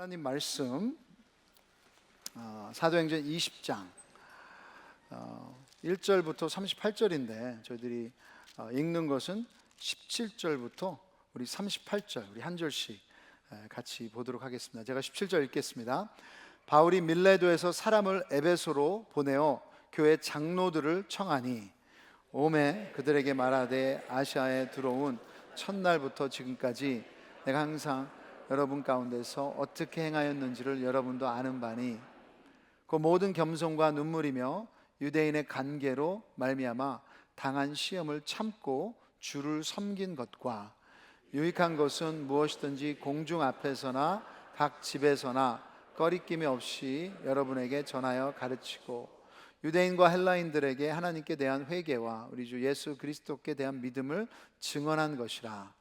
하나님 말씀 사도행전 20장 1절부터 38절인데 저희들이 읽는 것은 17절부터 우리 38절 우리 한 절씩 같이 보도록 하겠습니다. 제가 17절 읽겠습니다. 바울이 밀레도에서 사람을 에베소로 보내어 교회 장로들을 청하니 오매 그들에게 말하되 아시아에 들어온 첫날부터 지금까지 내가 항상 여러분 가운데서 어떻게 행하였는지를 여러분도 아는 바니 그 모든 겸손과 눈물이며 유대인의 간계로 말미암아 당한 시험을 참고 주를 섬긴 것과 유익한 것은 무엇이든지 공중 앞에서나 각 집에서나 꺼리낌이 없이 여러분에게 전하여 가르치고 유대인과 헬라인들에게 하나님께 대한 회개와 우리 주 예수 그리스도께 대한 믿음을 증언한 것이라.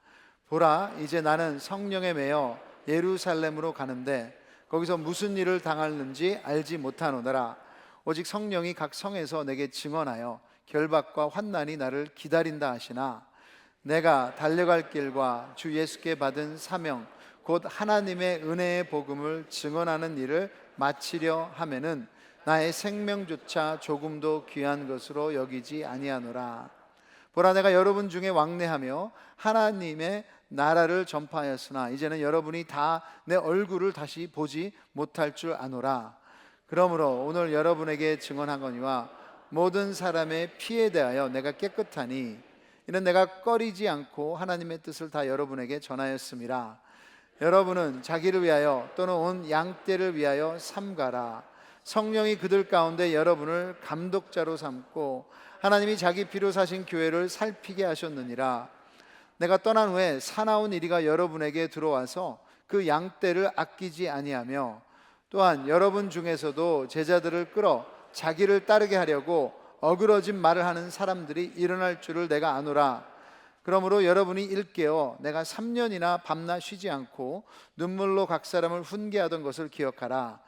보라, 이제 나는 성령에 매여 예루살렘으로 가는데 거기서 무슨 일을 당하는지 알지 못하노라. 오직 성령이 각 성에서 내게 증언하여 결박과 환난이 나를 기다린다 하시나 내가 달려갈 길과 주 예수께 받은 사명 곧 하나님의 은혜의 복음을 증언하는 일을 마치려 하면은 나의 생명조차 조금도 귀한 것으로 여기지 아니하노라. 보라, 내가 여러분 중에 왕래하며 하나님의 나라를 전파하였으나 이제는 여러분이 다 내 얼굴을 다시 보지 못할 줄 아노라. 그러므로 오늘 여러분에게 증언하거니와 모든 사람의 피에 대하여 내가 깨끗하니 이는 내가 꺼리지 않고 하나님의 뜻을 다 여러분에게 전하였음이라. 여러분은 자기를 위하여 또는 온 양떼를 위하여 삼가라. 성령이 그들 가운데 여러분을 감독자로 삼고 하나님이 자기 피로 사신 교회를 살피게 하셨느니라. 내가 떠난 후에 사나운 이리가 여러분에게 들어와서 그 양떼를 아끼지 아니하며 또한 여러분 중에서도 제자들을 끌어 자기를 따르게 하려고 어그러진 말을 하는 사람들이 일어날 줄을 내가 아노라. 그러므로 여러분이 일깨어 내가 3년이나 밤낮 쉬지 않고 눈물로 각 사람을 훈계하던 것을 기억하라.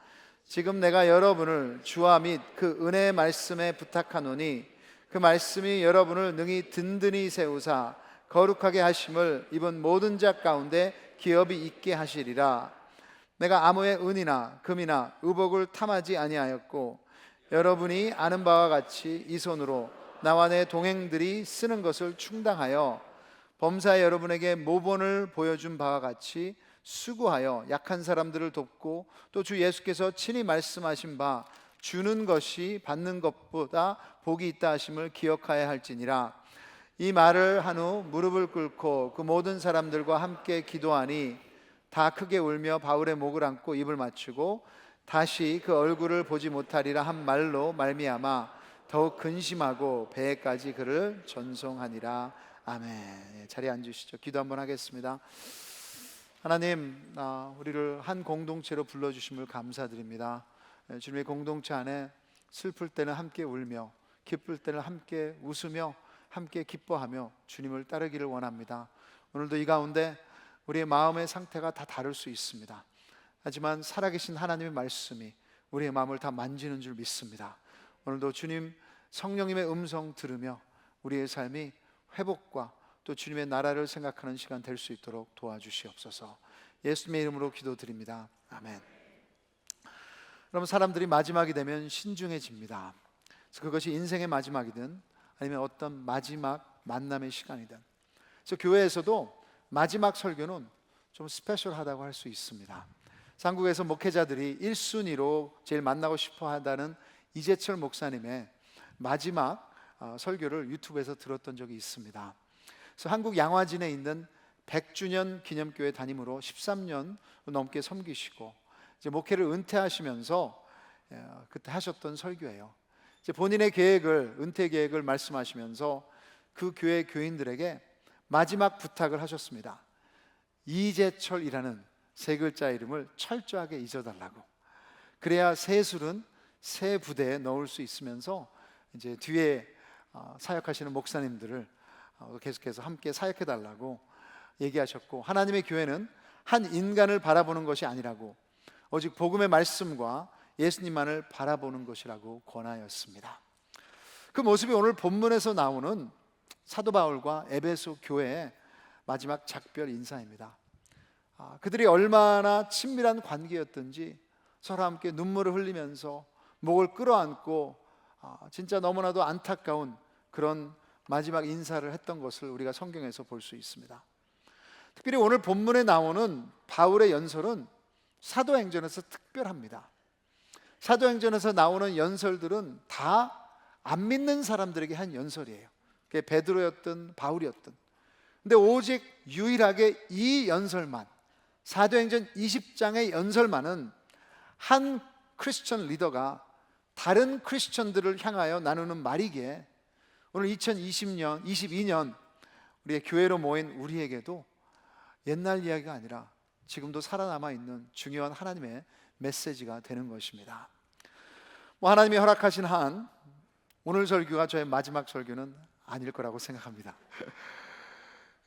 지금 내가 여러분을 주와 및 그 은혜의 말씀에 부탁하노니 그 말씀이 여러분을 능히 든든히 세우사 거룩하게 하심을 입은 모든 자 가운데 기업이 있게 하시리라. 내가 아무의 은이나 금이나 의복을 탐하지 아니하였고 여러분이 아는 바와 같이 이 손으로 나와 내 동행들이 쓰는 것을 충당하여 범사에 여러분에게 모본을 보여준 바와 같이 수고하여 약한 사람들을 돕고 또 주 예수께서 친히 말씀하신 바 주는 것이 받는 것보다 복이 있다 하심을 기억하여야 할지니라. 이 말을 한 후 무릎을 꿇고 그 모든 사람들과 함께 기도하니 다 크게 울며 바울의 목을 안고 입을 맞추고 다시 그 얼굴을 보지 못하리라 한 말로 말미암아 더욱 근심하고 배에까지 그를 전송하니라. 아멘. 자리에 앉으시죠. 기도 한번 하겠습니다. 하나님, 우리를 한 공동체로 불러주심을 감사드립니다. 주님의 공동체 안에 슬플 때는 함께 울며 기쁠 때는 함께 웃으며 함께 기뻐하며 주님을 따르기를 원합니다. 오늘도 이 가운데 우리의 마음의 상태가 다 다를 수 있습니다. 하지만 살아계신 하나님의 말씀이 우리의 마음을 다 만지는 줄 믿습니다. 오늘도 주님 성령님의 음성 들으며 우리의 삶이 회복과 또 주님의 나라를 생각하는 시간 될 수 있도록 도와주시옵소서. 예수님의 이름으로 기도드립니다. 아멘. 여러분, 사람들이 마지막이 되면 신중해집니다. 그래서 그것이 인생의 마지막이든 아니면 어떤 마지막 만남의 시간이든. 그래서 교회에서도 마지막 설교는 좀 스페셜하다고 할 수 있습니다. 한국에서 목회자들이 1순위로 제일 만나고 싶어 한다는 이재철 목사님의 마지막 설교를 유튜브에서 들었던 적이 있습니다. 그래서 한국 양화진에 있는 100주년 기념교회 담임으로 13년 넘게 섬기시고 이제 목회를 은퇴하시면서 그때 하셨던 설교예요. 이제 본인의 계획을, 은퇴 계획을 말씀하시면서 그 교회 교인들에게 마지막 부탁을 하셨습니다. 이재철이라는 세 글자 이름을 철저하게 잊어달라고. 그래야 새 술은 새 부대에 넣을 수 있으면서 이제 뒤에 사역하시는 목사님들을 계속해서 함께 사역해달라고 얘기하셨고, 하나님의 교회는 한 인간을 바라보는 것이 아니라고 오직 복음의 말씀과 예수님만을 바라보는 것이라고 권하였습니다. 그 모습이 오늘 본문에서 나오는 사도 바울과 에베소 교회의 마지막 작별 인사입니다. 그들이 얼마나 친밀한 관계였던지 서로 함께 눈물을 흘리면서 목을 끌어안고 진짜 너무나도 안타까운 그런 마지막 인사를 했던 것을 우리가 성경에서 볼 수 있습니다. 특별히 오늘 본문에 나오는 바울의 연설은 사도행전에서 특별합니다. 사도행전에서 나오는 연설들은 다 안 믿는 사람들에게 한 연설이에요. 그게 베드로였든 바울이었든. 근데 오직 유일하게 이 연설만, 사도행전 20장의 연설만은 한 크리스천 리더가 다른 크리스천들을 향하여 나누는 말이기에 오늘 22년 우리의 교회로 모인 우리에게도 옛날 이야기가 아니라 지금도 살아남아 있는 중요한 하나님의 메시지가 되는 것입니다. 하나님이 허락하신 한 오늘 설교가 저의 마지막 설교는 아닐 거라고 생각합니다.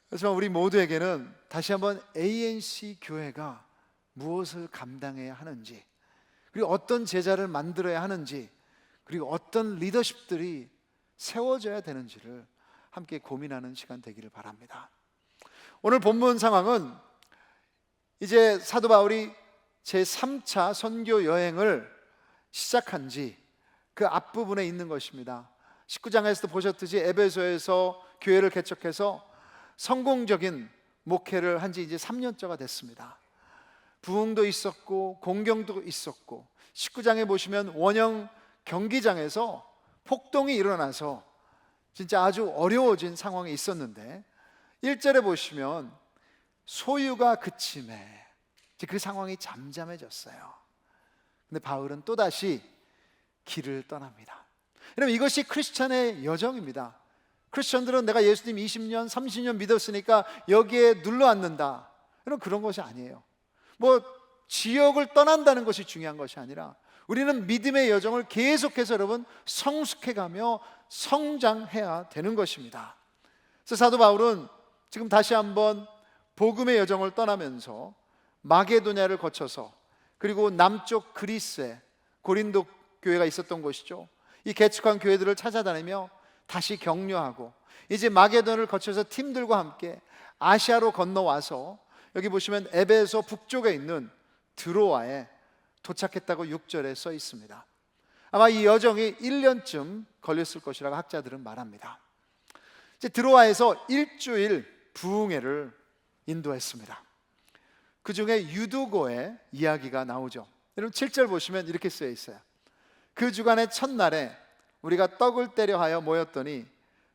하지만 우리 모두에게는 다시 한번 ANC 교회가 무엇을 감당해야 하는지, 그리고 어떤 제자를 만들어야 하는지, 그리고 어떤 리더십들이 세워져야 되는지를 함께 고민하는 시간 되기를 바랍니다. 오늘 본문 상황은 이제 사도 바울이 제3차 선교 여행을 시작한 지 그 앞부분에 있는 것입니다. 19장에서도 보셨듯이 에베소에서 교회를 개척해서 성공적인 목회를 한 지 이제 3년째가 됐습니다. 부흥도 있었고 공경도 있었고 19장에 보시면 원형 경기장에서 폭동이 일어나서 진짜 아주 어려워진 상황에 있었는데 1절에 보시면 소유가 그침에 그 상황이 잠잠해졌어요. 근데 바울은 또다시 길을 떠납니다. 여러분, 이것이 크리스천의 여정입니다. 크리스천들은 내가 예수님 20년, 30년 믿었으니까 여기에 눌러앉는다, 여러분, 그런 것이 아니에요. 지역을 떠난다는 것이 중요한 것이 아니라 우리는 믿음의 여정을 계속해서 여러분 성숙해가며 성장해야 되는 것입니다. 그래서 사도 바울은 지금 다시 한번 복음의 여정을 떠나면서 마게도냐를 거쳐서 그리고 남쪽 그리스에 고린도 교회가 있었던 곳이죠. 이 개척한 교회들을 찾아다니며 다시 격려하고 이제 마게도냐를 거쳐서 팀들과 함께 아시아로 건너와서 여기 보시면 에베소 북쪽에 있는 드로아에 도착했다고 6절에 써 있습니다. 아마 이 여정이 1년쯤 걸렸을 것이라고 학자들은 말합니다. 이제 드로아에서 일주일 부흥회를 인도했습니다. 그 중에 유두고의 이야기가 나오죠. 여러분 7절 보시면 이렇게 쓰여 있어요. 그 주간의 첫날에 우리가 떡을 때려 하여 모였더니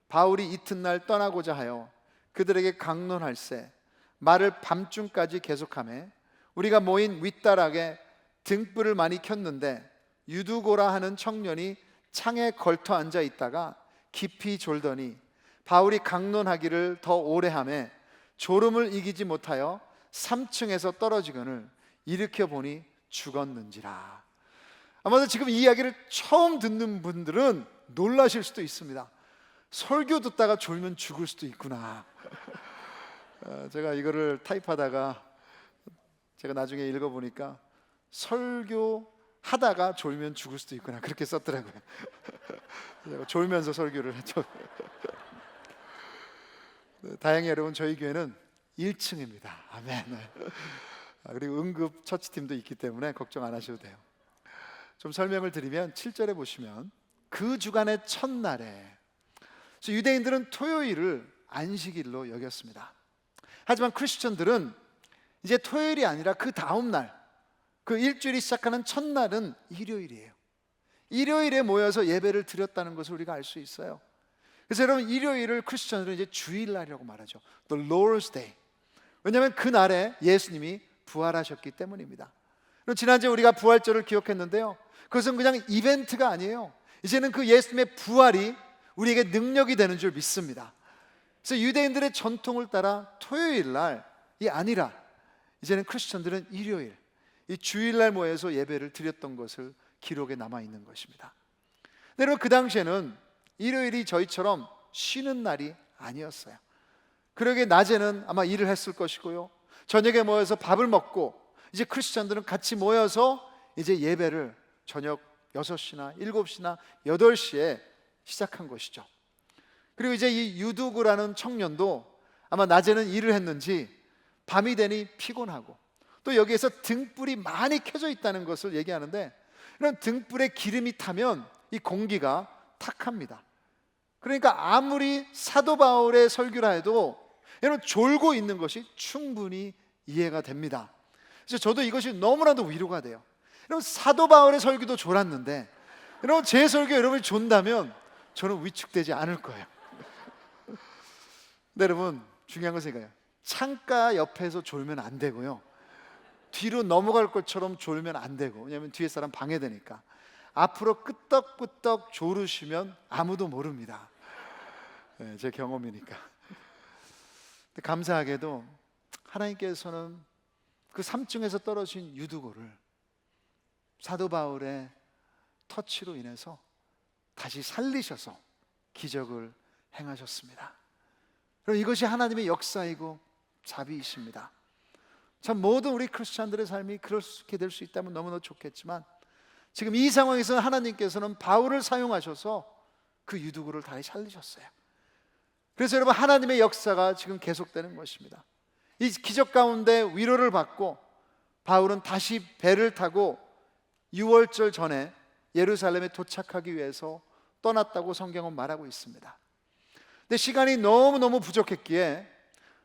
바울이 이튿날 떠나고자 하여 그들에게 강론할세 말을 밤중까지 계속하며 우리가 모인 윗다락에 등불을 많이 켰는데 유두고라 하는 청년이 창에 걸터 앉아 있다가 깊이 졸더니 바울이 강론하기를 더 오래 하매 졸음을 이기지 못하여 3층에서 떨어지거늘 일으켜 보니 죽었는지라. 아마도 지금 이 이야기를 처음 듣는 분들은 놀라실 수도 있습니다. 설교 듣다가 졸면 죽을 수도 있구나. 제가 이거를 타입하다가 제가 나중에 읽어보니까 설교 하다가 졸면 죽을 수도 있구나, 그렇게 썼더라고요. 제가 졸면서 설교를 했죠. 다행히 여러분 저희 교회는 1층입니다. 아멘. 그리고 응급 처치팀도 있기 때문에 걱정 안 하셔도 돼요. 좀 설명을 드리면 7절에 보시면 그 주간의 첫날에 유대인들은 토요일을 안식일로 여겼습니다. 하지만 크리스천들은 이제 토요일이 아니라 그 다음 날, 그 일주일이 시작하는 첫날은 일요일이에요. 일요일에 모여서 예배를 드렸다는 것을 우리가 알 수 있어요. 그래서 여러분 일요일을 크리스천들은 이제 주일날이라고 말하죠. The Lord's Day. 왜냐하면 그 날에 예수님이 부활하셨기 때문입니다. 지난주에 우리가 부활절을 기억했는데요, 그것은 그냥 이벤트가 아니에요. 이제는 그 예수님의 부활이 우리에게 능력이 되는 줄 믿습니다. 그래서 유대인들의 전통을 따라 토요일 날이 아니라 이제는 크리스천들은 일요일, 이 주일날 모여서 예배를 드렸던 것을 기록에 남아있는 것입니다. 여러분 그 당시에는 일요일이 저희처럼 쉬는 날이 아니었어요. 그러게 낮에는 아마 일을 했을 것이고요, 저녁에 모여서 밥을 먹고 이제 크리스천들은 같이 모여서 이제 예배를 저녁 6시나 7시나 8시에 시작한 것이죠. 그리고 이제 이 유두구라는 청년도 아마 낮에는 일을 했는지 밤이 되니 피곤하고, 또 여기에서 등불이 많이 켜져 있다는 것을 얘기하는데, 이런 등불에 기름이 타면 이 공기가 탁합니다. 그러니까 아무리 사도 바울의 설교라 해도 여러분 졸고 있는 것이 충분히 이해가 됩니다. 그래서 저도 이것이 너무나도 위로가 돼요. 여러분 사도 바울의 설교도 졸았는데 여러분 제 설교 여러분이 존다면 저는 위축되지 않을 거예요. 근데 여러분 중요한 것은 이거예요. 창가 옆에서 졸면 안 되고요, 뒤로 넘어갈 것처럼 졸면 안 되고, 왜냐하면 뒤에 사람 방해되니까. 앞으로 끄떡끄떡 졸으시면 아무도 모릅니다. 네, 제 경험이니까. 근데 감사하게도 하나님께서는 그 3층에서 떨어진 유두고를 사도 바울의 터치로 인해서 다시 살리셔서 기적을 행하셨습니다. 그럼 이것이 하나님의 역사이고 자비이십니다. 참 모든 우리 크리스찬들의 삶이 그렇게 될 수 있다면 너무나 좋겠지만, 지금 이 상황에서 하나님께서는 바울을 사용하셔서 그 유두구를 다시 살리셨어요. 그래서 여러분 하나님의 역사가 지금 계속되는 것입니다. 이 기적 가운데 위로를 받고 바울은 다시 배를 타고 6월절 전에 예루살렘에 도착하기 위해서 떠났다고 성경은 말하고 있습니다. 근데 시간이 너무너무 부족했기에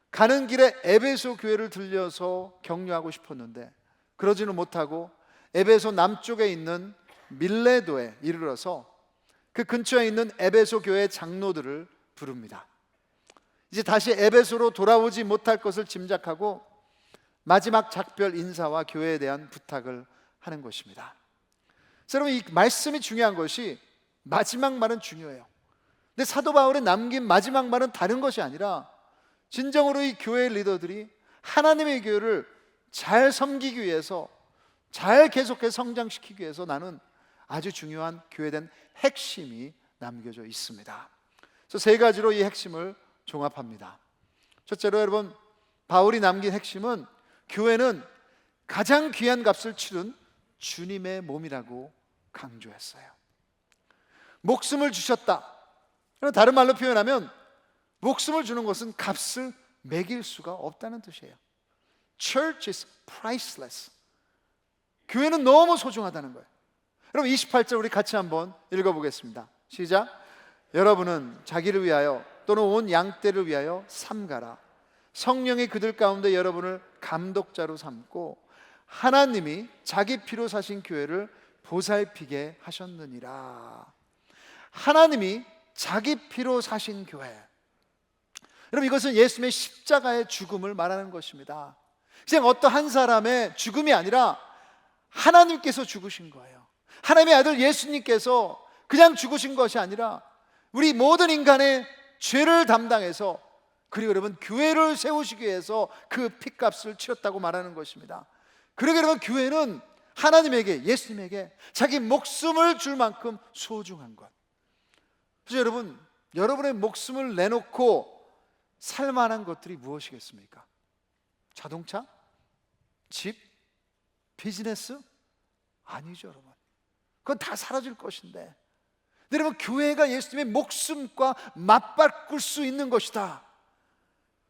가는 길에 에베소 교회를 들려서 격려하고 싶었는데 그러지는 못하고 에베소 남쪽에 있는 밀레도에 이르러서 그 근처에 있는 에베소 교회 장로들을 부릅니다. 이제 다시 에베소로 돌아오지 못할 것을 짐작하고 마지막 작별 인사와 교회에 대한 부탁을 하는 것입니다. 여러분 이 말씀이 중요한 것이 마지막 말은 중요해요. 근데 사도 바울이 남긴 마지막 말은 다른 것이 아니라 진정으로 이 교회 리더들이 하나님의 교회를 잘 섬기기 위해서, 잘 계속해서 성장시키기 위해서 나는 아주 중요한 교회된 핵심이 남겨져 있습니다. 그래서 세 가지로 이 핵심을 종합합니다. 첫째로 여러분 바울이 남긴 핵심은 교회는 가장 귀한 값을 치른 주님의 몸이라고 강조했어요. 목숨을 주셨다. 다른 말로 표현하면 목숨을 주는 것은 값을 매길 수가 없다는 뜻이에요. Church is priceless. 교회는 너무 소중하다는 거예요. 여러분 28절 우리 같이 한번 읽어보겠습니다. 시작. 여러분은 자기를 위하여 또는 온 양떼를 위하여 삼가라. 성령이 그들 가운데 여러분을 감독자로 삼고 하나님이 자기 피로 사신 교회를 보살피게 하셨느니라. 하나님이 자기 피로 사신 교회, 여러분 이것은 예수님의 십자가의 죽음을 말하는 것입니다. 그냥 어떤 한 사람의 죽음이 아니라 하나님께서 죽으신 거예요. 하나님의 아들 예수님께서 그냥 죽으신 것이 아니라 우리 모든 인간의 죄를 담당해서, 그리고 여러분 교회를 세우시기 위해서 그 핏값을 치렀다고 말하는 것입니다. 그러게 여러분 교회는 하나님에게, 예수님에게 자기 목숨을 줄 만큼 소중한 것. 그래서 여러분, 여러분의 목숨을 내놓고 살 만한 것들이 무엇이겠습니까? 자동차? 집? 비즈니스? 아니죠 여러분. 그건 다 사라질 것인데, 여러분 교회가 예수님의 목숨과 맞바꿀 수 있는 것이다.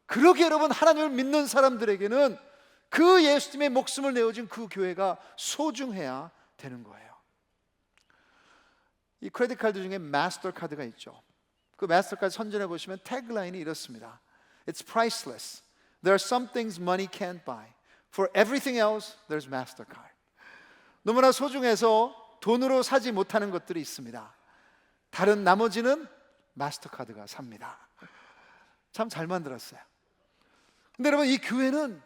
그러게 여러분 하나님을 믿는 사람들에게는 그 예수님의 목숨을 내어준 그 교회가 소중해야 되는 거예요. 이 크레딧 카드 중에 마스터 카드가 있죠. 그 마스터 카드 선전해 보시면 태그라인이 이렇습니다. It's priceless. There are some things money can't buy. For everything else, there's Mastercard. 너무나 소중해서 돈으로 사지 못하는 것들이 있습니다. 다른 나머지는 마스터카드가 삽니다. 참 잘 만들었어요. 근데 여러분 이 교회는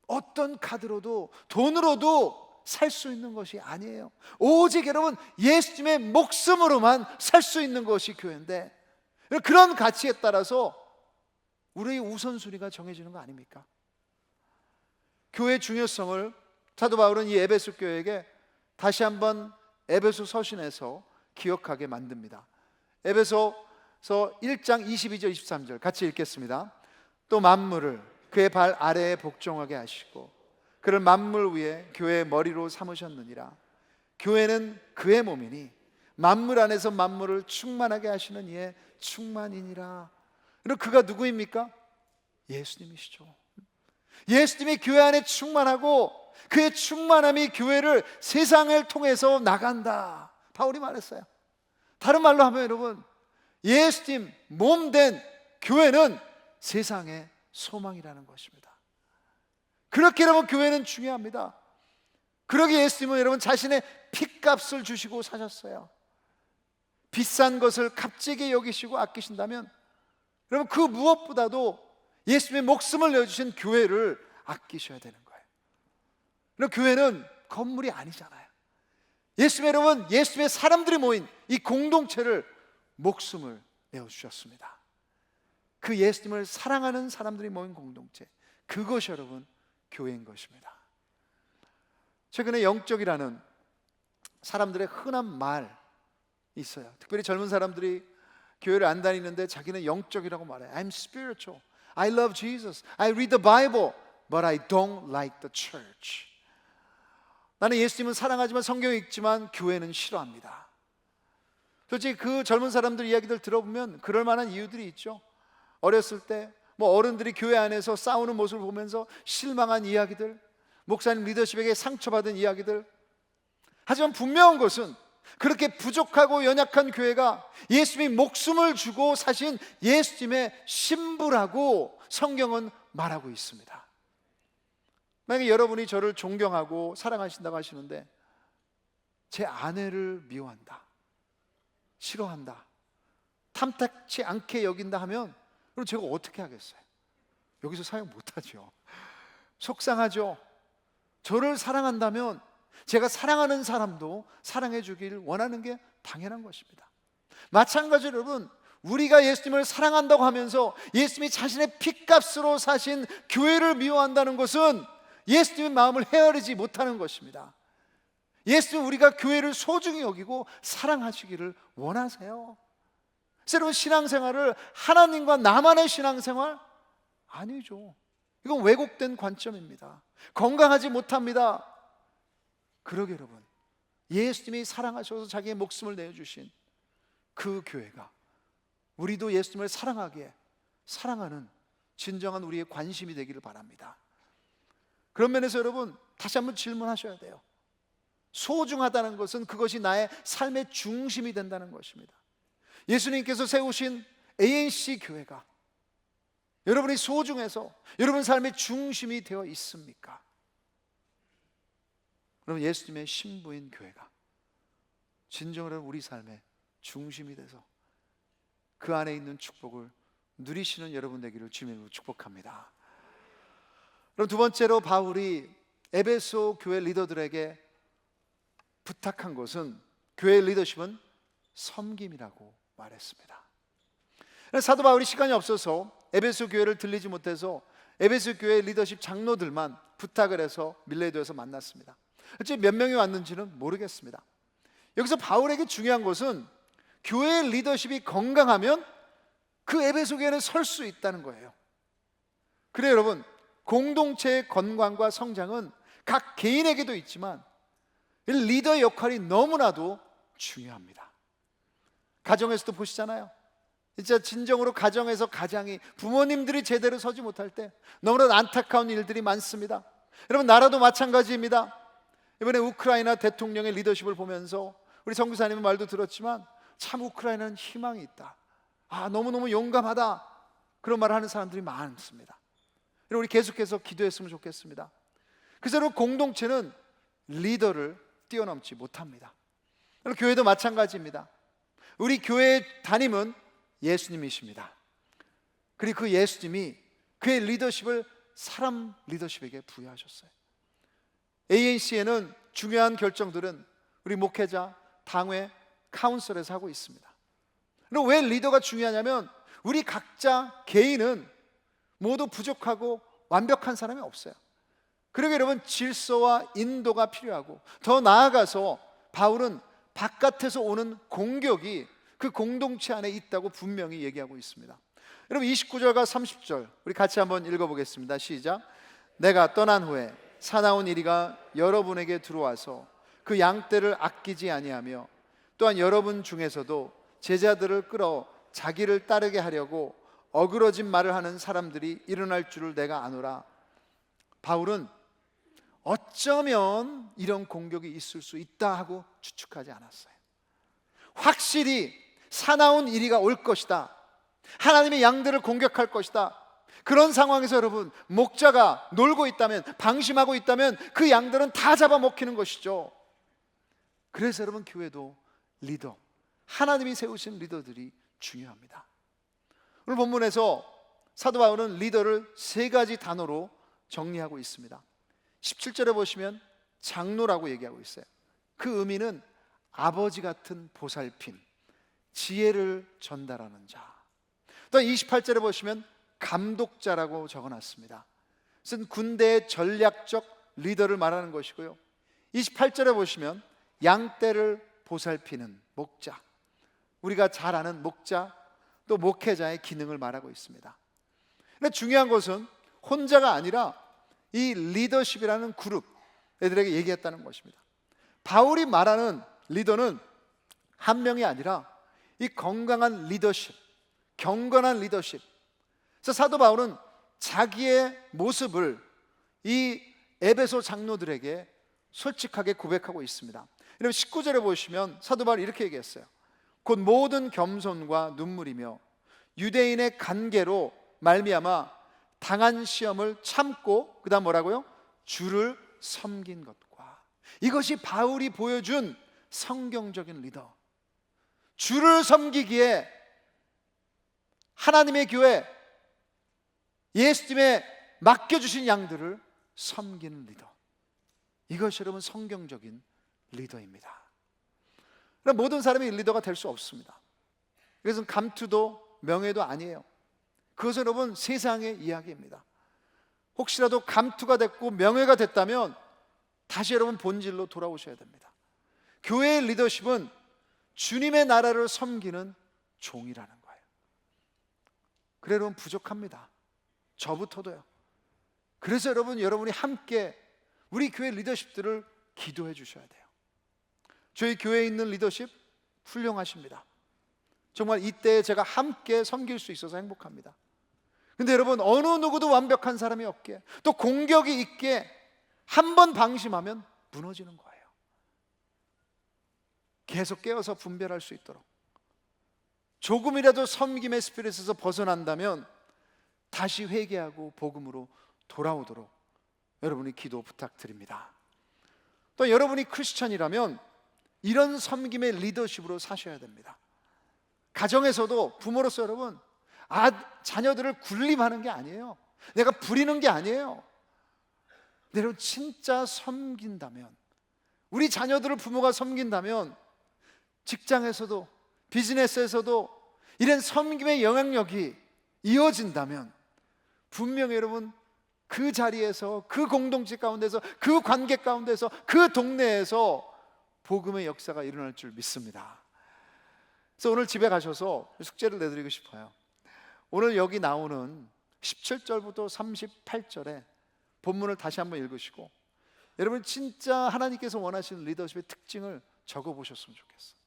어떤 카드로도 돈으로도 살 수 있는 것이 아니에요. 오직 여러분 예수님의 목숨으로만 살 수 있는 것이 교회인데, 그런 가치에 따라서 우리의 우선순위가 정해지는 거 아닙니까? 교회의 중요성을 사도 바울은 이 에베소 교회에게 다시 한번 에베소 서신에서 기억하게 만듭니다. 에베소서 1장 22절 23절 같이 읽겠습니다. 또 만물을 그의 발 아래에 복종하게 하시고 그를 만물 위에 교회의 머리로 삼으셨느니라. 교회는 그의 몸이니 만물 안에서 만물을 충만하게 하시는 이의 충만이니라. 그럼 그가 누구입니까? 예수님이시죠. 예수님이 교회 안에 충만하고 그의 충만함이 교회를 세상을 통해서 나간다, 바울이 말했어요. 다른 말로 하면 여러분, 예수님 몸된 교회는 세상의 소망이라는 것입니다. 그렇게 여러분 교회는 중요합니다. 그러기에 예수님은 여러분 자신의 핏값을 주시고 사셨어요. 비싼 것을 값지게 여기시고 아끼신다면 여러분 그 무엇보다도 예수님의 목숨을 내어주신 교회를 아끼셔야 되는 거예요. 그럼 교회는 건물이 아니잖아요. 여러분 예수님의 사람들이 모인 이 공동체를 목숨을 내어주셨습니다. 그 예수님을 사랑하는 사람들이 모인 공동체, 그것이 여러분 교회인 것입니다. 최근에 영적이라는 사람들의 흔한 말이 있어요. 특별히 젊은 사람들이 교회를 안 다니는데 자기는 영적이라고 말해요. I'm spiritual, I love Jesus, I read the Bible, but I don't like the church. 나는 예수님은 사랑하지만 성경을 읽지만 교회는 싫어합니다. 솔직히 그 젊은 사람들 이야기들 들어보면 그럴 만한 이유들이 있죠. 어렸을 때 어른들이 교회 안에서 싸우는 모습을 보면서 실망한 이야기들, 목사님 리더십에게 상처받은 이야기들. 하지만 분명한 것은 그렇게 부족하고 연약한 교회가 예수님이 목숨을 주고 사신 예수님의 신부라고 성경은 말하고 있습니다. 만약에 여러분이 저를 존경하고 사랑하신다고 하시는데 제 아내를 미워한다, 싫어한다, 탐탁치 않게 여긴다 하면 그럼 제가 어떻게 하겠어요? 여기서 사용 못하죠. 속상하죠. 저를 사랑한다면 제가 사랑하는 사람도 사랑해 주길 원하는 게 당연한 것입니다. 마찬가지로 여러분, 우리가 예수님을 사랑한다고 하면서 예수님이 자신의 핏값으로 사신 교회를 미워한다는 것은 예수님의 마음을 헤아리지 못하는 것입니다. 예수님, 우리가 교회를 소중히 여기고 사랑하시기를 원하세요. 여러분, 신앙생활을 하나님과 나만의 신앙생활? 아니죠. 이건 왜곡된 관점입니다. 건강하지 못합니다. 그러게 여러분, 예수님이 사랑하셔서 자기의 목숨을 내어주신 그 교회가 우리도 예수님을 사랑하기에 사랑하는 진정한 우리의 관심이 되기를 바랍니다. 그런 면에서 여러분 다시 한번 질문하셔야 돼요. 소중하다는 것은 그것이 나의 삶의 중심이 된다는 것입니다. 예수님께서 세우신 ANC 교회가 여러분이 소중해서 여러분 삶의 중심이 되어 있습니까? 그럼 예수님의 신부인 교회가 진정으로 우리 삶의 중심이 돼서 그 안에 있는 축복을 누리시는 여러분 되기를 주님으로 축복합니다. 그럼 두 번째로 바울이 에베소 교회 리더들에게 부탁한 것은, 교회 리더십은 섬김이라고 말했습니다. 사도 바울이 시간이 없어서 에베소 교회를 들리지 못해서 에베소 교회 리더십 장로들만 부탁을 해서 밀레도에서 만났습니다. 어째 몇 명이 왔는지는 모르겠습니다. 여기서 바울에게 중요한 것은 교회 리더십이 건강하면 그 에베소 교회는 설 수 있다는 거예요. 그래요 여러분, 공동체의 건강과 성장은 각 개인에게도 있지만 리더의 역할이 너무나도 중요합니다. 가정에서도 보시잖아요. 진짜 진정으로 가정에서 가장이, 부모님들이 제대로 서지 못할 때 너무나 안타까운 일들이 많습니다. 여러분, 나라도 마찬가지입니다. 이번에 우크라이나 대통령의 리더십을 보면서 우리 선교사님의 말도 들었지만 참 우크라이나는 희망이 있다, 너무너무 용감하다, 그런 말을 하는 사람들이 많습니다. 우리 계속해서 기도했으면 좋겠습니다. 그래서 여러분, 공동체는 리더를 뛰어넘지 못합니다. 교회도 마찬가지입니다. 우리 교회의 담임은 예수님이십니다. 그리고 그 예수님이 그의 리더십을 사람 리더십에게 부여하셨어요. ANC에는 중요한 결정들은 우리 목회자, 당회, 카운슬에서 하고 있습니다. 그럼 왜 리더가 중요하냐면 우리 각자 개인은 모두 부족하고 완벽한 사람이 없어요. 그러게 여러분, 질서와 인도가 필요하고, 더 나아가서 바울은 바깥에서 오는 공격이 그 공동체 안에 있다고 분명히 얘기하고 있습니다. 여러분, 29절과 30절 우리 같이 한번 읽어보겠습니다. 시작. 내가 떠난 후에 사나운 이리가 여러분에게 들어와서 그 양떼를 아끼지 아니하며 또한 여러분 중에서도 제자들을 끌어 자기를 따르게 하려고 어그러진 말을 하는 사람들이 일어날 줄을 내가 아노라. 바울은 어쩌면 이런 공격이 있을 수 있다 하고 추측하지 않았어요. 확실히 사나운 일이가 올 것이다, 하나님의 양들을 공격할 것이다, 그런 상황에서 여러분, 목자가 놀고 있다면, 방심하고 있다면 그 양들은 다 잡아먹히는 것이죠. 그래서 여러분, 교회도 리더, 하나님이 세우신 리더들이 중요합니다. 오늘 본문에서 사도 바울은 리더를 세 가지 단어로 정리하고 있습니다. 17절에 보시면 장로라고 얘기하고 있어요. 그 의미는 아버지 같은 보살핌, 지혜를 전달하는 자. 또 28절에 보시면 감독자라고 적어놨습니다. 그것은 군대의 전략적 리더를 말하는 것이고요. 28절에 보시면 양떼를 보살피는 목자, 우리가 잘 아는 목자, 또 목회자의 기능을 말하고 있습니다. 근데 중요한 것은 혼자가 아니라 이 리더십이라는 그룹 애들에게 얘기했다는 것입니다. 바울이 말하는 리더는 한 명이 아니라 이 건강한 리더십, 경건한 리더십. 그래서 사도 바울은 자기의 모습을 이 에베소 장로들에게 솔직하게 고백하고 있습니다. 여러분 19절에 보시면 사도 바울이 이렇게 얘기했어요. 곧 모든 겸손과 눈물이며 유대인의 간계로 말미암아 당한 시험을 참고, 그 다음 뭐라고요? 주를 섬긴 것과. 이것이 바울이 보여준 성경적인 리더. 주를 섬기기에 하나님의 교회, 예수님의 맡겨주신 양들을 섬기는 리더. 이것이 여러분 성경적인 리더입니다. 그럼 모든 사람이 리더가 될 수 없습니다. 그래서 감투도 명예도 아니에요. 그것은 여러분 세상의 이야기입니다. 혹시라도 감투가 됐고 명예가 됐다면 다시 여러분 본질로 돌아오셔야 됩니다. 교회의 리더십은 주님의 나라를 섬기는 종이라는 거예요. 그래 여러분 부족합니다. 저부터도요. 그래서 여러분이 함께 우리 교회 리더십들을 기도해 주셔야 돼요. 저희 교회에 있는 리더십 훌륭하십니다. 정말 이때에 제가 함께 섬길 수 있어서 행복합니다. 근데 여러분, 어느 누구도 완벽한 사람이 없게, 또 공격이 있게, 한 번 방심하면 무너지는 거예요. 계속 깨어서 분별할 수 있도록, 조금이라도 섬김의 스피릿에서 벗어난다면 다시 회개하고 복음으로 돌아오도록 여러분이 기도 부탁드립니다. 또 여러분이 크리스천이라면 이런 섬김의 리더십으로 사셔야 됩니다. 가정에서도 부모로서 여러분, 자녀들을 군림하는 게 아니에요. 내가 부리는 게 아니에요. 여러분 진짜 섬긴다면, 우리 자녀들을 부모가 섬긴다면 직장에서도 비즈니스에서도 이런 섬김의 영향력이 이어진다면 분명히 여러분 그 자리에서, 그 공동체 가운데서, 그 관계 가운데서, 그 동네에서 복음의 역사가 일어날 줄 믿습니다. 그래서 오늘 집에 가셔서 숙제를 내드리고 싶어요. 오늘 여기 나오는 17절부터 38절에 본문을 다시 한번 읽으시고 여러분 진짜 하나님께서 원하시는 리더십의 특징을 적어보셨으면 좋겠어요.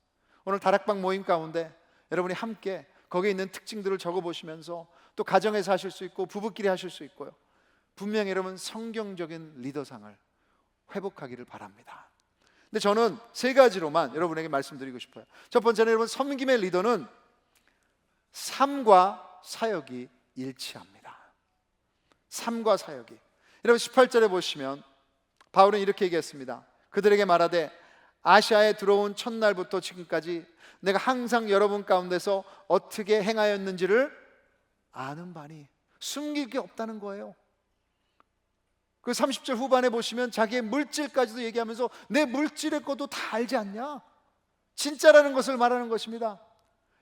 오늘 다락방 모임 가운데 여러분이 함께 거기에 있는 특징들을 적어보시면서 또 가정에서 하실 수 있고 부부끼리 하실 수 있고요, 분명히 여러분 성경적인 리더상을 회복하기를 바랍니다. 근데 저는 세 가지로만 여러분에게 말씀드리고 싶어요. 첫 번째는 여러분, 섬김의 리더는 삶과 사역이 일치합니다. 삶과 사역이. 여러분 18절에 보시면 바울은 이렇게 얘기했습니다. 그들에게 말하되 아시아에 들어온 첫날부터 지금까지 내가 항상 여러분 가운데서 어떻게 행하였는지를 아는 바니. 숨길 게 없다는 거예요. 그 30절 후반에 보시면 자기의 물질까지도 얘기하면서 내 물질의 것도 다 알지 않냐? 진짜라는 것을 말하는 것입니다.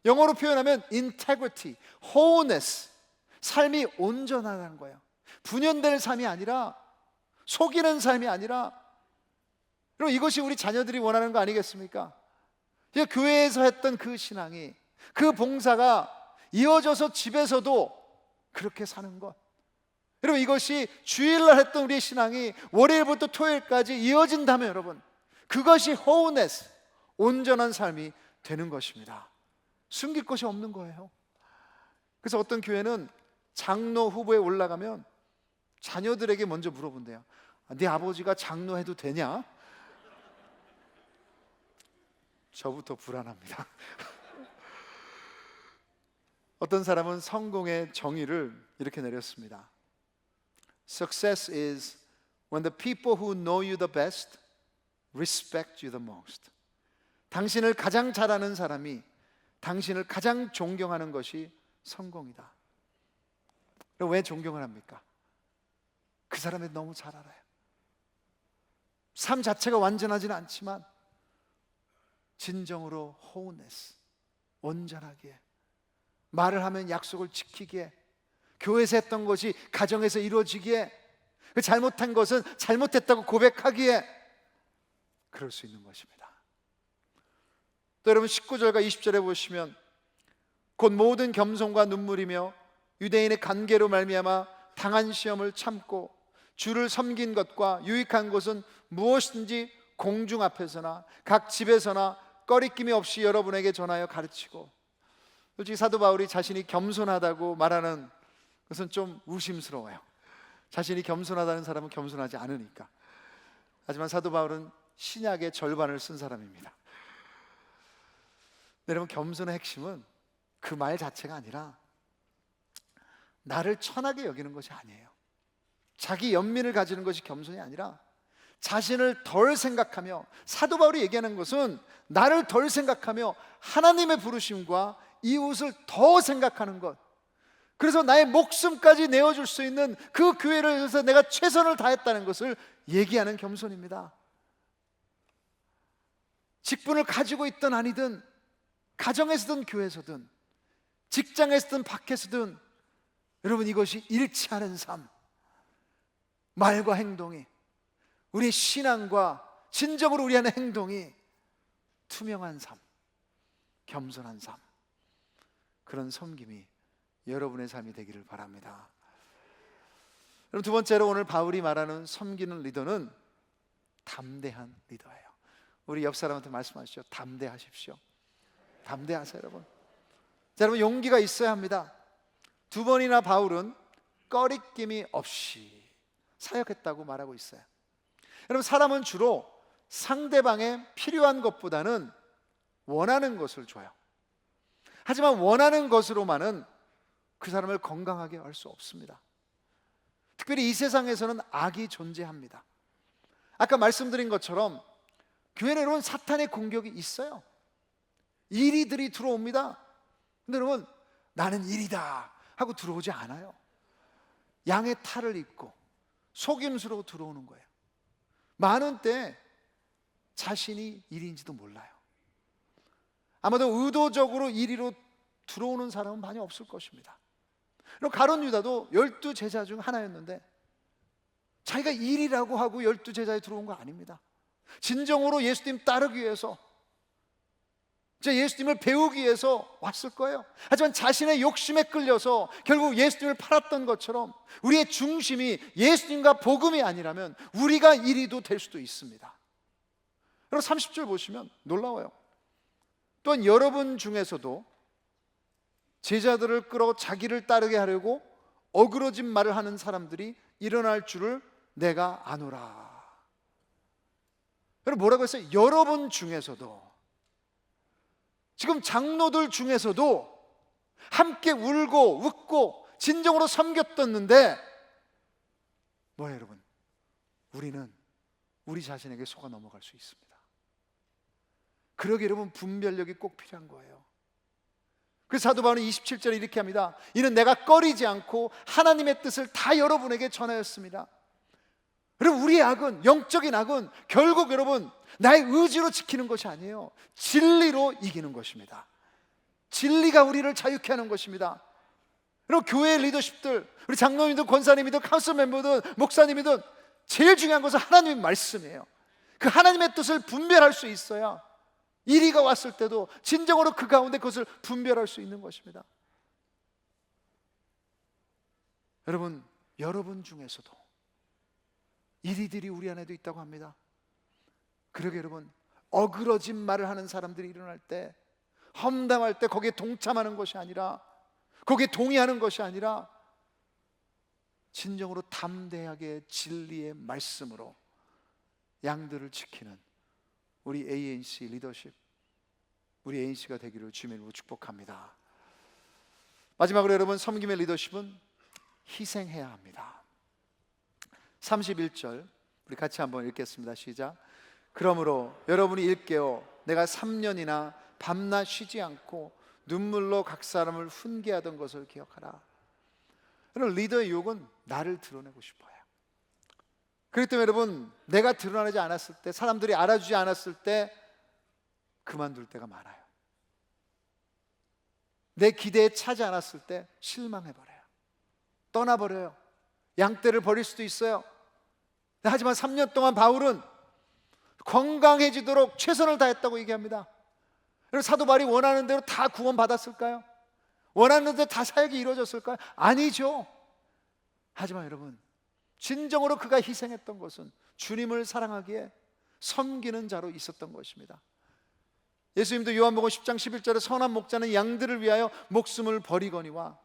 영어로 표현하면 integrity, wholeness, 삶이 온전하다는 거예요. 분연될 삶이 아니라, 속이는 삶이 아니라. 그럼 이것이 우리 자녀들이 원하는 거 아니겠습니까? 교회에서 했던 그 신앙이, 그 봉사가 이어져서 집에서도 그렇게 사는 것. 여러분 이것이 주일날 했던 우리의 신앙이 월요일부터 토요일까지 이어진다면 여러분 그것이 wholeness, 온전한 삶이 되는 것입니다. 숨길 것이 없는 거예요. 그래서 어떤 교회는 장로 후보에 올라가면 자녀들에게 먼저 물어본대요. 네 아버지가 장로해도 되냐? 저부터 불안합니다. 어떤 사람은 성공의 정의를 이렇게 내렸습니다. Success is when the people who know you the best respect you the most. 당신을 가장 잘 아는 사람이 당신을 가장 존경하는 것이 성공이다. 왜 존경을 합니까? 그 사람이 너무 잘 알아요. 삶 자체가 완전하지는 않지만 진정으로 wholeness, 온전하게, 말을 하면 약속을 지키기에, 교회에서 했던 것이 가정에서 이루어지기에, 그 잘못한 것은 잘못했다고 고백하기에 그럴 수 있는 것입니다. 또 여러분 19절과 20절에 보시면 곧 모든 겸손과 눈물이며 유대인의 관계로 말미암아 당한 시험을 참고 주를 섬긴 것과 유익한 것은 무엇인지 공중 앞에서나 각 집에서나 꺼리낌이 없이 여러분에게 전하여 가르치고. 솔직히 사도 바울이 자신이 겸손하다고 말하는 것은 좀 의심스러워요. 자신이 겸손하다는 사람은 겸손하지 않으니까. 하지만 사도 바울은 신약의 절반을 쓴 사람입니다. 여러분, 겸손의 핵심은 그 말 자체가 아니라 나를 천하게 여기는 것이 아니에요. 자기 연민을 가지는 것이 겸손이 아니라 자신을 덜 생각하며, 사도 바울이 얘기하는 것은 나를 덜 생각하며 하나님의 부르심과 이웃을 더 생각하는 것, 그래서 나의 목숨까지 내어줄 수 있는 그 교회를 위해서 내가 최선을 다했다는 것을 얘기하는 겸손입니다. 직분을 가지고 있든 아니든, 가정에서든 교회에서든 직장에서든 밖에서든 여러분, 이것이 일치하는 삶, 말과 행동이, 우리의 신앙과 진정으로 우리 안의 행동이 투명한 삶, 겸손한 삶, 그런 섬김이 여러분의 삶이 되기를 바랍니다. 그럼 두 번째로 오늘 바울이 말하는 섬기는 리더는 담대한 리더예요. 우리 옆 사람한테 말씀하시죠. 담대하십시오. 담대하세요, 여러분. 자, 여러분, 용기가 있어야 합니다. 두 번이나 바울은 꺼리낌이 없이 사역했다고 말하고 있어요. 여러분, 사람은 주로 상대방의 필요한 것보다는 원하는 것을 줘요. 하지만 원하는 것으로만은 그 사람을 건강하게 할 수 없습니다. 특별히 이 세상에서는 악이 존재합니다. 아까 말씀드린 것처럼 교회 내로는 사탄의 공격이 있어요. 이리들이 들어옵니다. 근데 여러분, 나는 이리다 하고 들어오지 않아요. 양의 탈을 입고 속임수로 들어오는 거예요. 많은 때 자신이 이리인지도 몰라요. 아마도 의도적으로 이리로 들어오는 사람은 많이 없을 것입니다. 그리고 가룟 유다도 12제자 중 하나였는데 자기가 일이라고 하고 12제자에 들어온 거 아닙니다. 진정으로 예수님 따르기 위해서, 예수님을 배우기 위해서 왔을 거예요. 하지만 자신의 욕심에 끌려서 결국 예수님을 팔았던 것처럼 우리의 중심이 예수님과 복음이 아니라면 우리가 이리도 될 수도 있습니다. 그리고 30절 보시면 놀라워요. 또한 여러분 중에서도 제자들을 끌어 자기를 따르게 하려고 어그러진 말을 하는 사람들이 일어날 줄을 내가 아노라. 여러분, 뭐라고 했어요? 여러분 중에서도. 지금 장로들 중에서도 함께 울고 웃고 진정으로 섬겼었는데 뭐예요, 여러분? 우리는 우리 자신에게 속아 넘어갈 수 있습니다. 그러기 여러분, 분별력이 꼭 필요한 거예요. 그래서 사도 바울은 27절에 이렇게 합니다. 이는 내가 꺼리지 않고 하나님의 뜻을 다 여러분에게 전하였습니다. 여러분, 우리의 악은, 영적인 악은 결국 여러분 나의 의지로 지키는 것이 아니에요. 진리로 이기는 것입니다. 진리가 우리를 자유케 하는 것입니다. 그리고 교회의 리더십들, 우리 장로님들, 권사님이든 카운슬 멤버든 목사님이든 제일 중요한 것은 하나님의 말씀이에요. 그 하나님의 뜻을 분별할 수 있어야 이리가 왔을 때도 진정으로 그 가운데 그것을 분별할 수 있는 것입니다. 여러분, 여러분 중에서도 이리들이 우리 안에도 있다고 합니다. 그러게 여러분, 어그러진 말을 하는 사람들이 일어날 때, 험담할 때 거기에 동참하는 것이 아니라, 거기에 동의하는 것이 아니라 진정으로 담대하게 진리의 말씀으로 양들을 지키는 우리 ANC 리더십, 우리 ANC가 되기를 주님으로 축복합니다. 마지막으로 여러분, 섬김의 리더십은 희생해야 합니다. 31절 우리 같이 한번 읽겠습니다. 시작. 그러므로 여러분이 일깨어 내가 3년이나 밤낮 쉬지 않고 눈물로 각 사람을 훈계하던 것을 기억하라. 여러분, 리더의 유혹은 나를 드러내고 싶어요. 그렇기 때문에 여러분, 내가 드러나지 않았을 때, 사람들이 알아주지 않았을 때 그만둘 때가 많아요. 내 기대에 차지 않았을 때 실망해버려요. 떠나버려요. 양떼를 버릴 수도 있어요. 하지만 3년 동안 바울은 건강해지도록 최선을 다했다고 얘기합니다. 여러분, 사도 바울이 원하는 대로 다 구원받았을까요? 원하는 대로 다 사역이 이루어졌을까요? 아니죠. 하지만 여러분, 진정으로 그가 희생했던 것은 주님을 사랑하기에 섬기는 자로 있었던 것입니다. 예수님도 요한복음 10장 11절에 선한 목자는 양들을 위하여 목숨을 버리거니와,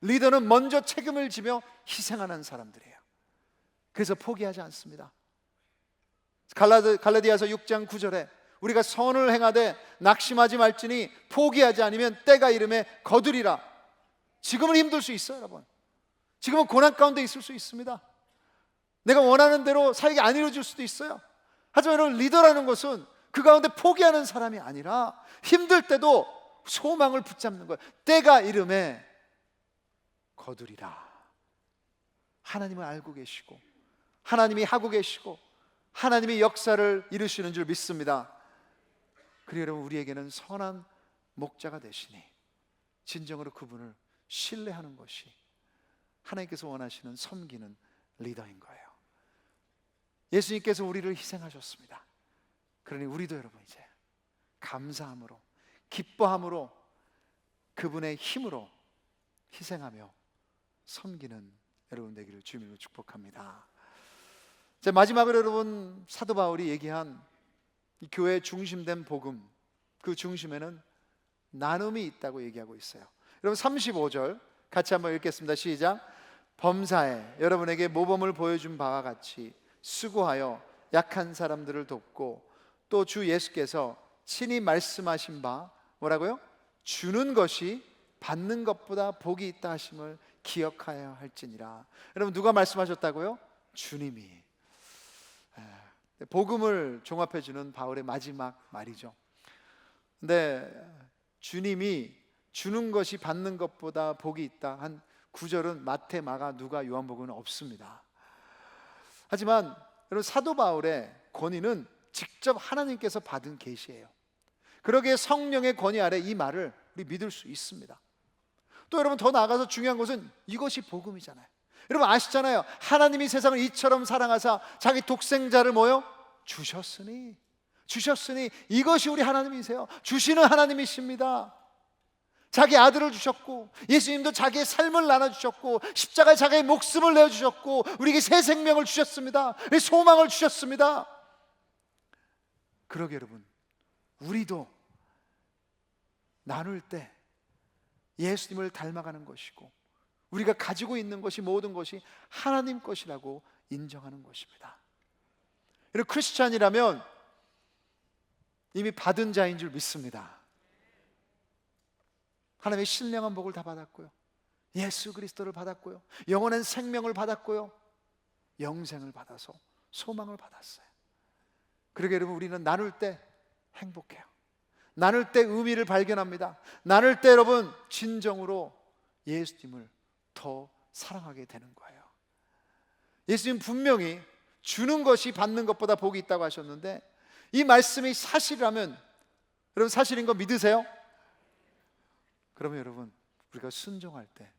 리더는 먼저 책임을 지며 희생하는 사람들이에요. 그래서 포기하지 않습니다. 갈라디아서 6장 9절에 우리가 선을 행하되 낙심하지 말지니 포기하지 않으면 때가 이름에 거두리라. 지금은 힘들 수 있어요, 여러분. 지금은 고난 가운데 있을 수 있습니다. 내가 원하는 대로 사역이 안 이루어질 수도 있어요. 하지만 여러분, 리더라는 것은 그 가운데 포기하는 사람이 아니라 힘들 때도 소망을 붙잡는 거예요. 때가 이름에 거두리라. 하나님을 알고 계시고 하나님이 하고 계시고 하나님이 역사를 이루시는 줄 믿습니다. 그리고 여러분, 우리에게는 선한 목자가 되시니 진정으로 그분을 신뢰하는 것이 하나님께서 원하시는 섬기는 리더인 거예요. 예수님께서 우리를 희생하셨습니다. 그러니 우리도 여러분 이제 감사함으로, 기뻐함으로, 그분의 힘으로 희생하며 섬기는 여러분 되기를 주님으로 축복합니다. 자, 마지막으로 여러분, 사도 바울이 얘기한 이 교회의 중심된 복음, 그 중심에는 나눔이 있다고 얘기하고 있어요. 여러분, 35절 같이 한번 읽겠습니다. 시작. 범사에 여러분에게 모범을 보여준 바와 같이 수고하여 약한 사람들을 돕고, 또 주 예수께서 친히 말씀하신 바 뭐라고요? 주는 것이 받는 것보다 복이 있다 하심을 기억하여야 할지니라. 여러분, 누가 말씀하셨다고요? 주님이. 복음을 종합해 주는 바울의 마지막 말이죠. 근데 주님이 주는 것이 받는 것보다 복이 있다 한 구절은 마태, 마가, 누가, 요한복음은 없습니다. 하지만 여러분, 사도 바울의 권위는 직접 하나님께서 받은 계시예요. 그러기에 성령의 권위 아래 이 말을 우리 믿을 수 있습니다. 또 여러분, 더 나아가서 중요한 것은 이것이 복음이잖아요. 여러분 아시잖아요. 하나님이 세상을 이처럼 사랑하사 자기 독생자를 뭐요? 주셨으니 이것이 우리 하나님이세요. 주시는 하나님이십니다. 자기 아들을 주셨고, 예수님도 자기의 삶을 나눠주셨고, 십자가에 자기의 목숨을 내어주셨고, 우리에게 새 생명을 주셨습니다. 소망을 주셨습니다. 그러게 여러분, 우리도 나눌 때 예수님을 닮아가는 것이고, 우리가 가지고 있는 것이 모든 것이 하나님 것이라고 인정하는 것입니다. 여러분, 크리스찬이라면 이미 받은 자인 줄 믿습니다. 하나님의 신령한 복을 다 받았고요, 예수 그리스도를 받았고요, 영원한 생명을 받았고요, 영생을 받아서 소망을 받았어요. 그러게 여러분, 우리는 나눌 때 행복해요. 나눌 때 의미를 발견합니다. 나눌 때 여러분, 진정으로 예수님을 더 사랑하게 되는 거예요. 예수님 분명히 주는 것이 받는 것보다 복이 있다고 하셨는데, 이 말씀이 사실이라면, 여러분 사실인 거 믿으세요? 그러면 여러분, 우리가 순종할 때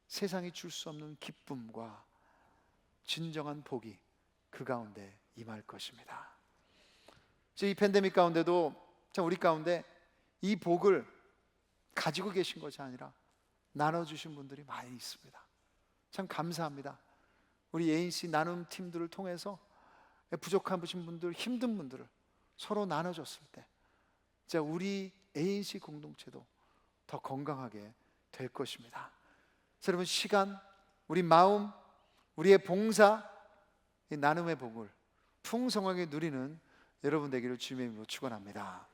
세상이 줄 수 없는 기쁨과 진정한 복이 그 가운데 임할 것입니다. 이 팬데믹 가운데도 참 우리 가운데 이 복을 가지고 계신 것이 아니라 나눠주신 분들이 많이 있습니다. 참 감사합니다. 우리 ANC 나눔 팀들을 통해서 부족한 분들, 힘든 분들을 서로 나눠줬을 때 진짜 우리 ANC 공동체도 더 건강하게 될 것입니다. 여러분, 시간, 우리 마음, 우리의 봉사, 이 나눔의 복을 풍성하게 누리는 여러분 되기를 주님의 이름으로 축원합니다.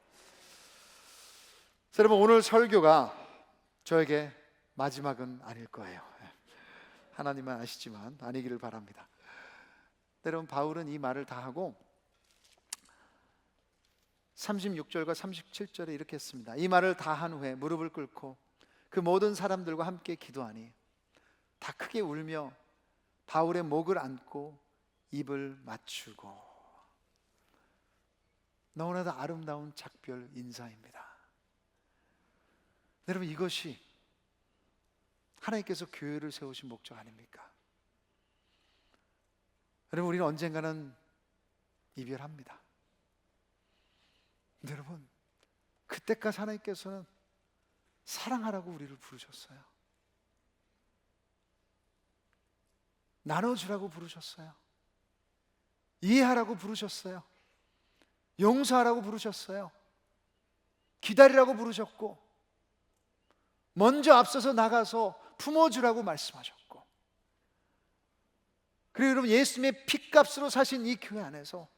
여러분, 오늘 설교가 저에게 마지막은 아닐 거예요. 하나님은 아시지만 아니기를 바랍니다. 여러분, 바울은 이 말을 다 하고 36절과 37절에 이렇게 했습니다. 이 말을 다 한 후에 무릎을 꿇고 그 모든 사람들과 함께 기도하니 다 크게 울며 바울의 목을 안고 입을 맞추고. 너무나도 아름다운 작별 인사입니다. 여러분, 이것이 하나님께서 교회를 세우신 목적 아닙니까? 여러분, 우리는 언젠가는 이별합니다. 여러분, 그때까지 하나님께서는 사랑하라고 우리를 부르셨어요. 나눠주라고 부르셨어요. 이해하라고 부르셨어요. 용서하라고 부르셨어요. 기다리라고 부르셨고, 먼저 앞서서 나가서 품어주라고 말씀하셨고, 그리고 여러분, 예수님의 피값으로 사신 이 교회 안에서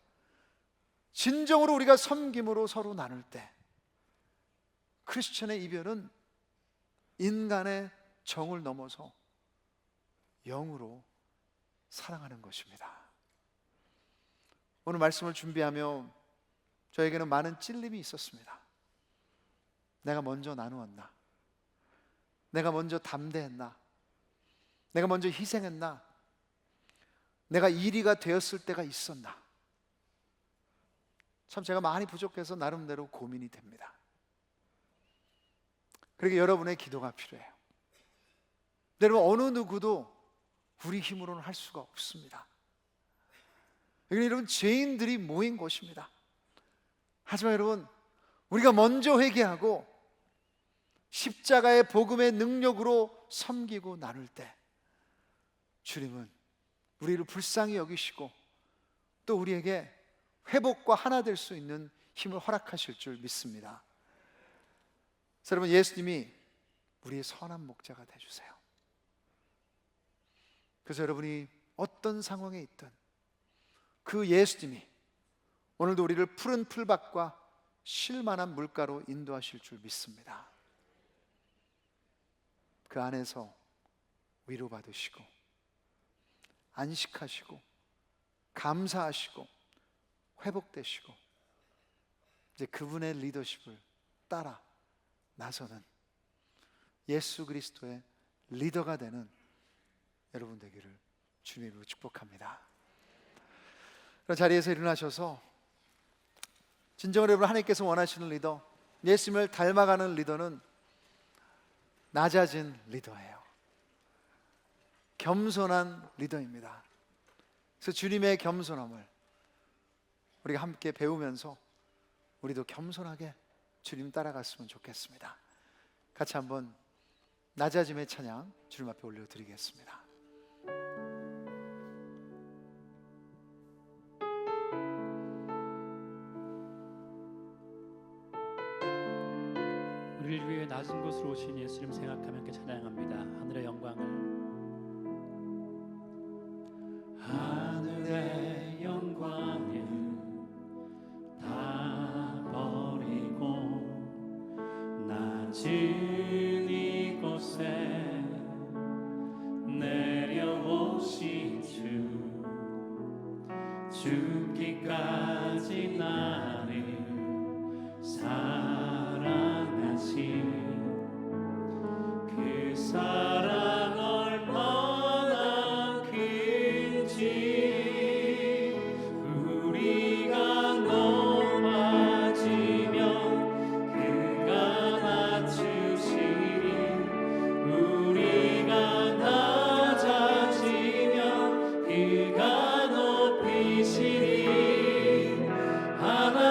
진정으로 우리가 섬김으로 서로 나눌 때 크리스천의 이별은 인간의 정을 넘어서 영으로 사랑하는 것입니다. 오늘 말씀을 준비하며 저에게는 많은 찔림이 있었습니다. 내가 먼저 나누었나? 내가 먼저 담대했나? 내가 먼저 희생했나? 내가 이리가 되었을 때가 있었나? 참 제가 많이 부족해서 나름대로 고민이 됩니다. 그러게 여러분의 기도가 필요해요. 여러분, 어느 누구도 우리 힘으로는 할 수가 없습니다. 여기는 여러분 죄인들이 모인 곳입니다. 하지만 여러분, 우리가 먼저 회개하고 십자가의 복음의 능력으로 섬기고 나눌 때 주님은 우리를 불쌍히 여기시고 또 우리에게 회복과 하나 될 수 있는 힘을 허락하실 줄 믿습니다. 여러분, 예수님이 우리의 선한 목자가 되어주세요. 그래서 여러분이 어떤 상황에 있든 그 예수님이 오늘도 우리를 푸른 풀밭과 쉴만한 물가로 인도하실 줄 믿습니다. 그 안에서 위로받으시고 안식하시고 감사하시고 회복되시고 이제 그분의 리더십을 따라 나서는 예수 그리스도의 리더가 되는 여러분 되기를 주님으로 축복합니다. 그런 자리에서 일어나셔서 진정으로 여러분, 하나님께서 원하시는 리더, 예수님을 닮아가는 리더는 낮아진 리더예요. 겸손한 리더입니다. 그래서 주님의 겸손함을 우리가 함께 배우면서 우리도 겸손하게 주님 따라갔으면 좋겠습니다. 같이 한번 낮아짐의 찬양 주님 앞에 올려드리겠습니다. 우리를 위해 낮은 곳으로 오신 예수님 생각하며 함께 찬양합니다. 하늘의 영광을, 하늘의 영광을 다 버리고 낮은 이곳에 내려오신 죽기까지 나를 사랑하신 그 사랑 얼마나 큰지 우리가 높아지면 그가 낮추시리 우리가 낮아지면 그가 높이시리 하나님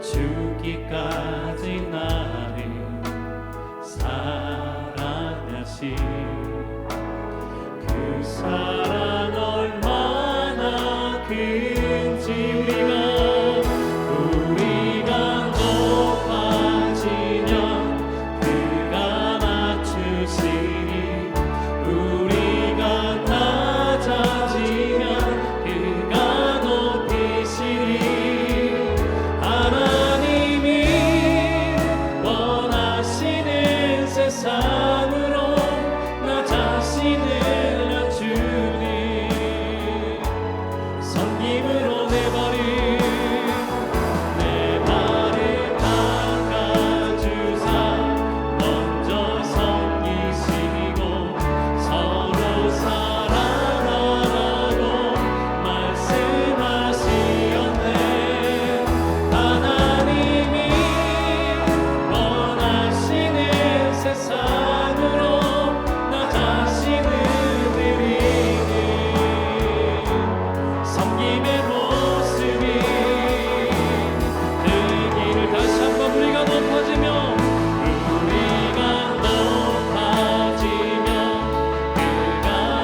죽기까지 나를 사랑하신 그 사랑 얼마나 큰지 우리가 높아지면 그가 낮추시니 우리가 낮아지면 그가 높이시니 하나님이 원하시는 세상으로 나 자신을 낮추니 섬김으로 내 발을 닦아주사 먼저 섬기시고 서로 사랑하라고 말씀하시었네. 하나님이 원하시는 세상으로 나 자신을 드리니 섬김의 모습이 되기를. 다시 한번 우리가 높아지면 그가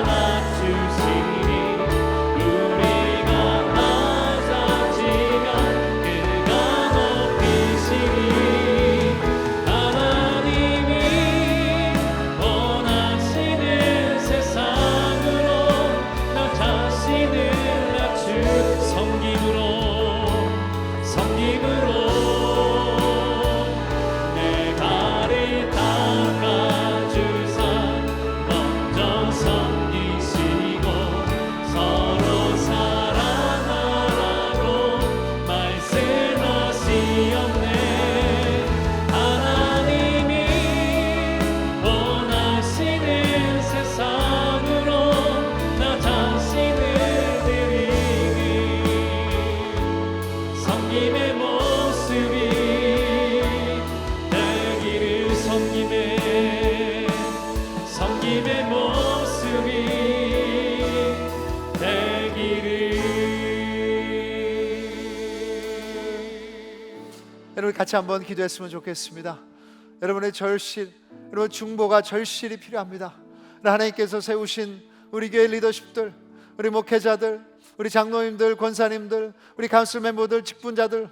낮추시니 우리가 낮아지면 그가 높이시니 하나님이 원하시는 세상으로 나 자신을 낮추 섬김으로 내 발을 닦아주사 먼저 섬기시고 서로 사랑하라고 말씀하시었네. 하나님이 원하시는 세상으로 나 자신을 드리니 섬김의 모습이 되기를. 섬김의 모습이 되기를. 여러분 같이 한번 기도했으면 좋겠습니다. 여러분의 절실, 여러분 중보가 절실히 필요합니다. 하나님께서 세우신 우리 교회 리더십들, 우리 목회자들, 우리 장로님들, 권사님들, 우리 카운슬 멤버들, 직분자들,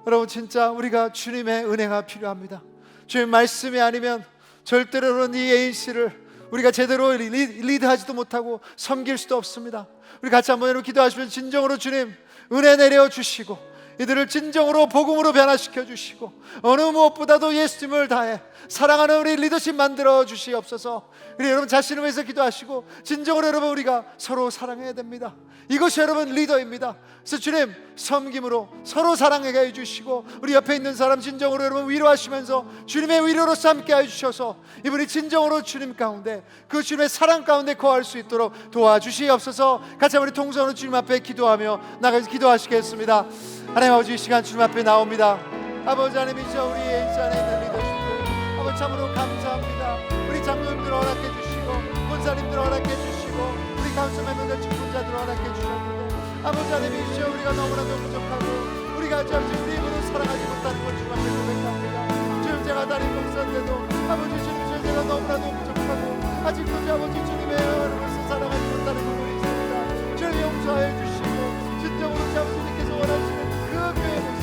여러분 진짜 우리가 주님의 은혜가 필요합니다. 주님 말씀이 아니면 절대로는 이 ANC를 우리가 제대로 리드하지도 못하고 섬길 수도 없습니다. 우리 같이 한번 여러분 기도하시면 진정으로 주님 은혜 내려 주시고 이들을 진정으로 복음으로 변화시켜 주시고 어느 무엇보다도 예수님을 다해 사랑하는 우리 리더십 만들어 주시옵소서. 우리 여러분 자신을 위해서 기도하시고 진정으로 여러분 우리가 서로 사랑해야 됩니다. 이것이 여러분 리더입니다. 그래서 주님 섬김으로 서로 사랑하게 해주시고 우리 옆에 있는 사람 진정으로 여러분 위로하시면서 주님의 위로로서 함께 해주셔서 이분이 진정으로 주님 가운데 그 주님의 사랑 가운데 거할 수 있도록 도와주시옵소서. 같이 우리 통성으로 주님 앞에 기도하며 나가서 기도하시겠습니다. 하나님 아버지 이 시간 주님 앞에 나옵니다. 아버지 하나님이시여 우리 ANC 안에 있는 리더십들 아버지 참으로 감사합니다. 우리 장로님들 허락해 주시고 권사님들 허락해 주시고 우리 카운슬 멤버들 직분자들 허락해 주셨는데 아버지 하나님이시여 우리가 너무나도 부족하고 우리가 아버지 우리 힘으로 사랑하지 못하는 걸 주님 앞에 고백합니다. 주님 제가 담임 목사인데도 아버지 주님 제가 너무나도 부족하고 아직도 아버지 주님의 은혜로서 사랑하지 못하는 부분이 있습니다. 주님 용서해 주시고 진정으로 아버지님께서 원하시는 그 교회 모습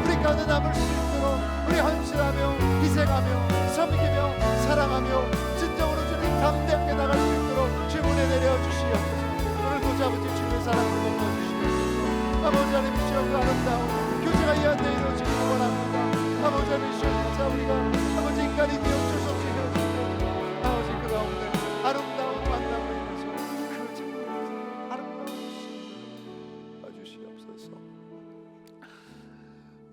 우리 가운데 남을 수 있도록 우리 헌신하며 희생하며 섬기며 사랑하며 진정으로 주님 담대하게 나갈 수 있도록 주님 은혜 내려 주시옵소서. 오늘도 아버지 주님의 사랑을 넘어주시옵소서. 아버지 하나님이시여 그 아름다운 교제가 이 안에 이루어지길 원합니다. 아버지 하나님이시여 진짜 우리가 아버지 인간이 되어 어쩔 수 없이 헤어지고 아버지 그 가운데 아름다운 만남을 인해서 그 친구를 아름다운 봐주시옵소서.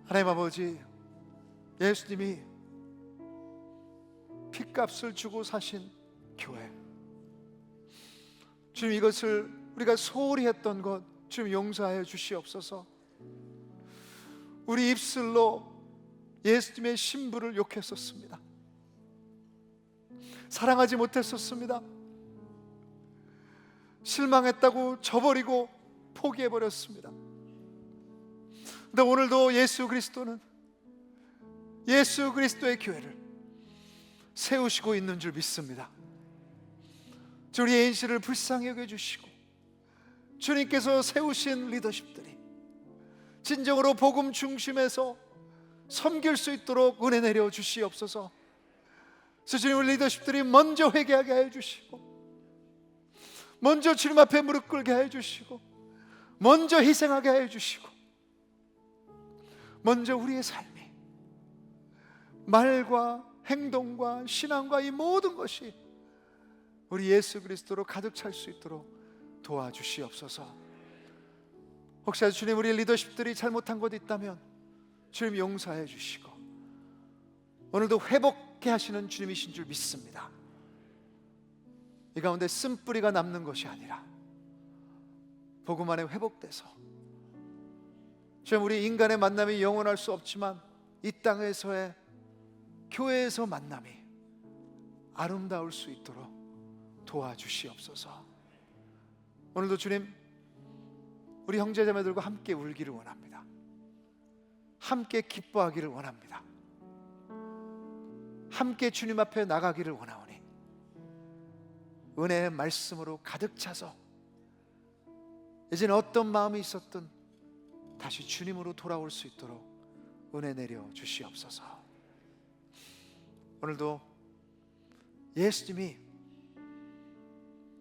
하나님 아버지 예수님이 핏값을 주고 사신 교회 주님 이것을 우리가 소홀히 했던 것 주님 용서하여 주시옵소서. 우리 입술로 예수님의 신부를 욕했었습니다. 사랑하지 못했었습니다. 실망했다고 저버리고 포기해버렸습니다. 근데 오늘도 예수 그리스도는 예수 그리스도의 교회를 세우시고 있는 줄 믿습니다. 우리 ANC를 불쌍히 여겨주시고 주님께서 세우신 리더십들이 진정으로 복음 중심에서 섬길 수 있도록 은혜 내려 주시옵소서. 주님, 우리 리더십들이 먼저 회개하게 하여 주시고, 먼저 주님 앞에 무릎 꿇게 하여 주시고, 먼저 희생하게 하여 주시고, 먼저 우리의 삶이 말과 행동과 신앙과 이 모든 것이 우리 예수 그리스도로 가득 찰 수 있도록 도와주시옵소서. 혹시 주님, 우리 리더십들이 잘못한 것 있다면 주님 용서해 주시고 오늘도 회복해 하시는 주님이신 줄 믿습니다. 이 가운데 쓴뿌리가 남는 것이 아니라 복음 안에 회복돼서, 주님, 우리 인간의 만남이 영원할 수 없지만 이 땅에서의 교회에서 만남이 아름다울 수 있도록 도와주시옵소서. 오늘도 주님, 우리 형제자매들과 함께 울기를 원합니다. 함께 기뻐하기를 원합니다. 함께 주님 앞에 나가기를 원하오니 은혜의 말씀으로 가득 차서 이제는 어떤 마음이 있었든 다시 주님으로 돌아올 수 있도록 은혜 내려 주시옵소서. 오늘도 예수님이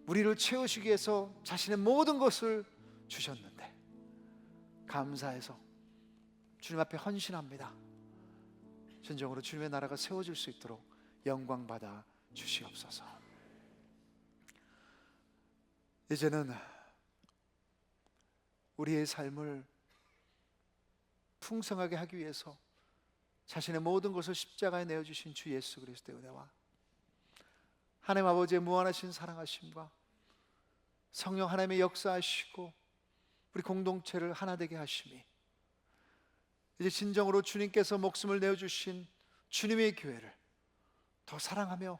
우리를 채우시기 위해서 자신의 모든 것을 주셨는데 감사해서 주님 앞에 헌신합니다. 진정으로 주님의 나라가 세워질 수 있도록 영광 받아 주시옵소서. 이제는 우리의 삶을 풍성하게 하기 위해서 자신의 모든 것을 십자가에 내어주신 주 예수 그리스도의 은혜와 하나님 아버지의 무한하신 사랑하심과 성령 하나님의 역사하시고 우리 공동체를 하나 되게 하심이 이제 진정으로 주님께서 목숨을 내어주신 주님의 교회를 더 사랑하며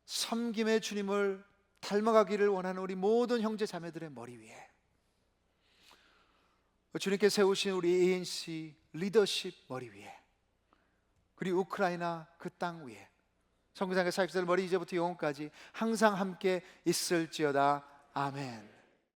섬김의 주님을 닮아가기를 원하는 우리 모든 형제 자매들의 머리 위에 주님께 세우신 우리 ANC 리더십 머리 위에, 그리고 우크라이나 그 땅 위에 선교사님의 사역자들 머리 이제부터 영혼까지 항상 함께 있을지어다. 아멘.